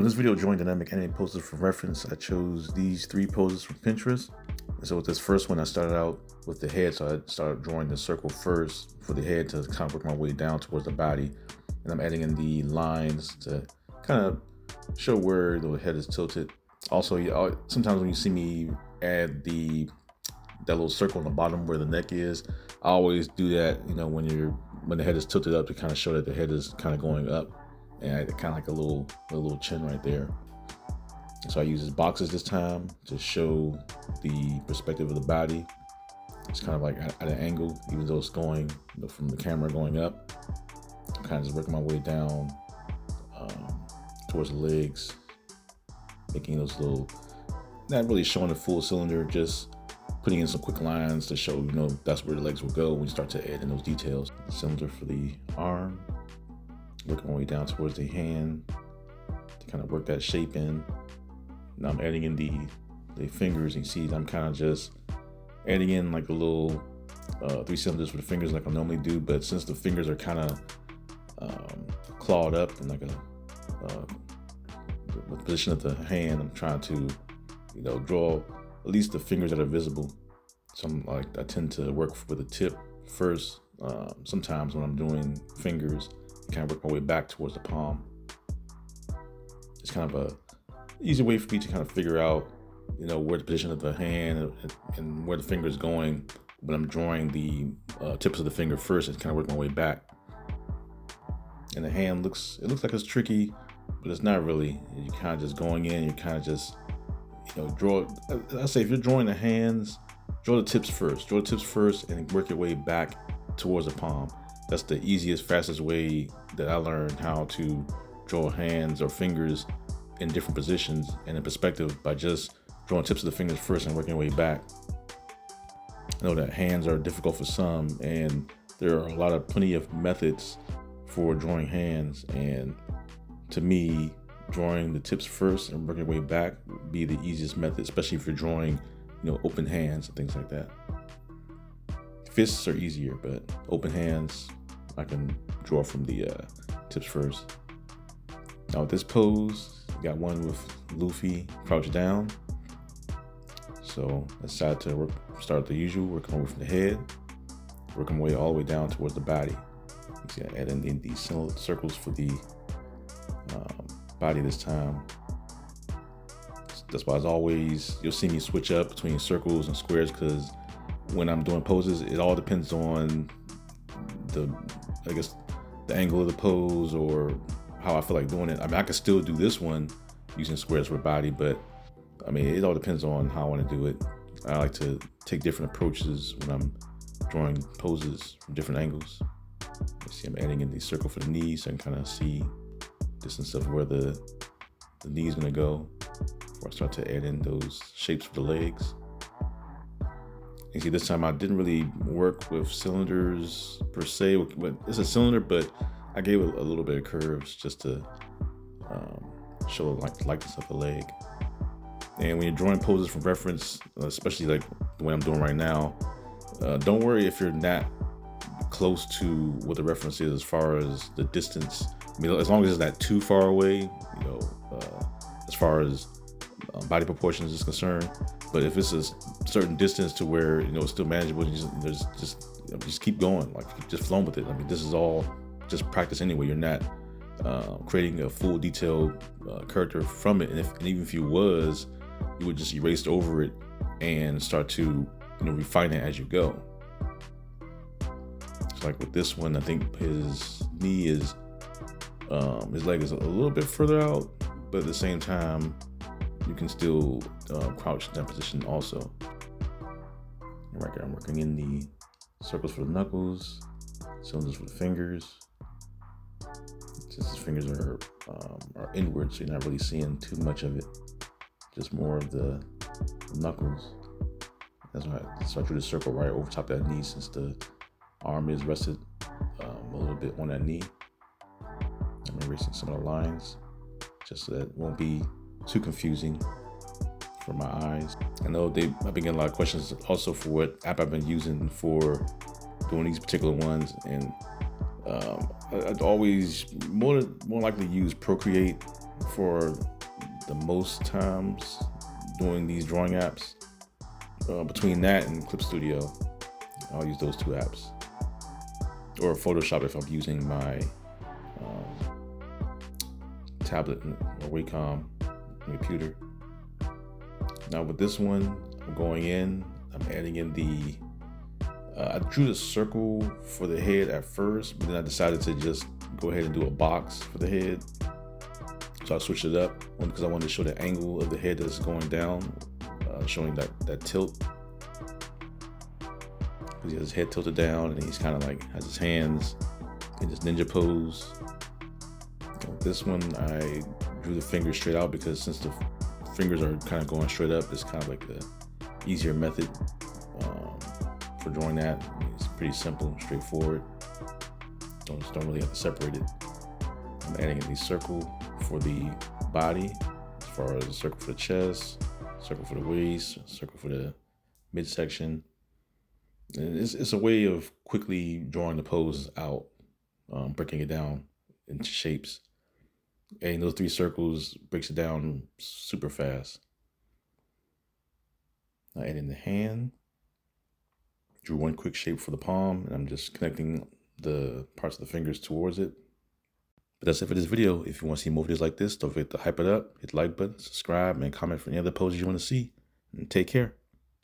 So in this video, drawing dynamic animated poses for reference, I chose these 3 poses from Pinterest. And so with this first one, I started out with the head. So I started drawing the circle first for the head to kind of work my way down towards the body. And I'm adding in the lines to kind of show where the head is tilted. Also, sometimes when you see me add that little circle on the bottom where the neck is, I always do that, when the head is tilted up to kind of show that the head is kind of going up. And I kind of like a little chin right there. So I use these boxes this time to show the perspective of the body. It's kind of like at an angle, even though it's going from the camera going up. I'm kind of just working my way down towards the legs, making those not really showing the full cylinder, just putting in some quick lines to show, that's where the legs will go when you start to add in those details. The cylinder for the arm. Working my way down towards the hand to kind of work that shape in. Now I'm adding in the fingers. You see I'm kind of just adding in like a little 3 cylinders for the fingers like I normally do, but since the fingers are kind of clawed up in like the position of the hand, I'm trying to draw at least the fingers that are visible. So I tend to work with the tip first. Sometimes when I'm doing fingers, kind of work my way back towards the palm. It's kind of a easy way for me to kind of figure out, where the position of the hand and where the finger is going when I'm drawing the tips of the finger first, and kind of work my way back. And the hand looks like it's tricky, but it's not really. You're kind of just going in. You're kind of just, draw. I say if you're drawing the hands, draw the tips first. Draw the tips first, and work your way back towards the palm. That's the easiest, fastest way that I learned how to draw hands or fingers in different positions and in perspective, by just drawing tips of the fingers first and working your way back. I know that hands are difficult for some, and there are plenty of methods for drawing hands. And to me, drawing the tips first and working your way back would be the easiest method, especially if you're drawing, open hands and things like that. Fists are easier, but open hands, I can draw from the tips first. Now with this pose, you got one with Luffy crouched down. So I decided to start the usual, working my way from the head, working my way all the way down towards the body. You see I add in these circles for the body this time. That's why, as always, you'll see me switch up between circles and squares, because when I'm doing poses, it all depends on the angle of the pose or how I feel like doing it. I could still do this one using squares for body, but it all depends on how I want to do it. I like to take different approaches when I'm drawing poses from different angles. You see I'm adding in the circle for the knees, so I can kind of see distance of where the knee is going to go before I start to add in those shapes for the legs. You see, this time I didn't really work with cylinders per se. It's a cylinder, but I gave it a little bit of curves just to show the likeness of the leg. And when you're drawing poses from reference, especially like the way I'm doing right now, don't worry if you're not close to what the reference is as far as the distance. As long as it's not too far away, as far as body proportions is concerned. But if it's a certain distance to where it's still manageable, just keep going, just flowing with it. This is all just practice anyway. You're not creating a full detailed character from it, and even if you would just erase over it and start to refine it as you go. So like with this one, I think his knee is his leg is a little bit further out, but at the same time, you can still crouch in that position also. Right here, I'm working in the circles for the knuckles, cylinders for the fingers. Since the fingers are inward, so you're not really seeing too much of it, just more of the knuckles. That's why I drew the circle right over top of that knee, since the arm is rested a little bit on that knee. I'm erasing some of the lines, just so that it won't be too confusing for my eyes. I know I've been getting a lot of questions also for what app I've been using for doing these particular ones, and I'd always more likely use Procreate for the most times doing these drawing apps. Between that and Clip Studio, I'll use those two apps. Or Photoshop if I'm using my tablet or Wacom computer. Now with this one, I'm going in, I'm adding in the, I drew the circle for the head at first, but then I decided to just go ahead and do a box for the head. So I switched it up, one because I wanted to show the angle of the head that's going down, showing that tilt. Because he has his head tilted down and he's kind of like has his hands in his ninja pose. This one I drew the fingers straight out because since the fingers are kind of going straight up, it's kind of like the easier method for drawing that. It's pretty simple, straightforward. Don't really have to separate it. I'm adding in the circle for the body, as far as a circle for the chest, circle for the waist, circle for the midsection. And it's a way of quickly drawing the pose out, breaking it down into shapes. Adding those 3 circles breaks it down super fast. Now adding the hand. Drew one quick shape for the palm, and I'm just connecting the parts of the fingers towards it. But that's it for this video. If you want to see more videos like this, don't forget to hype it up, hit the like button, subscribe, and comment for any other poses you want to see. And take care.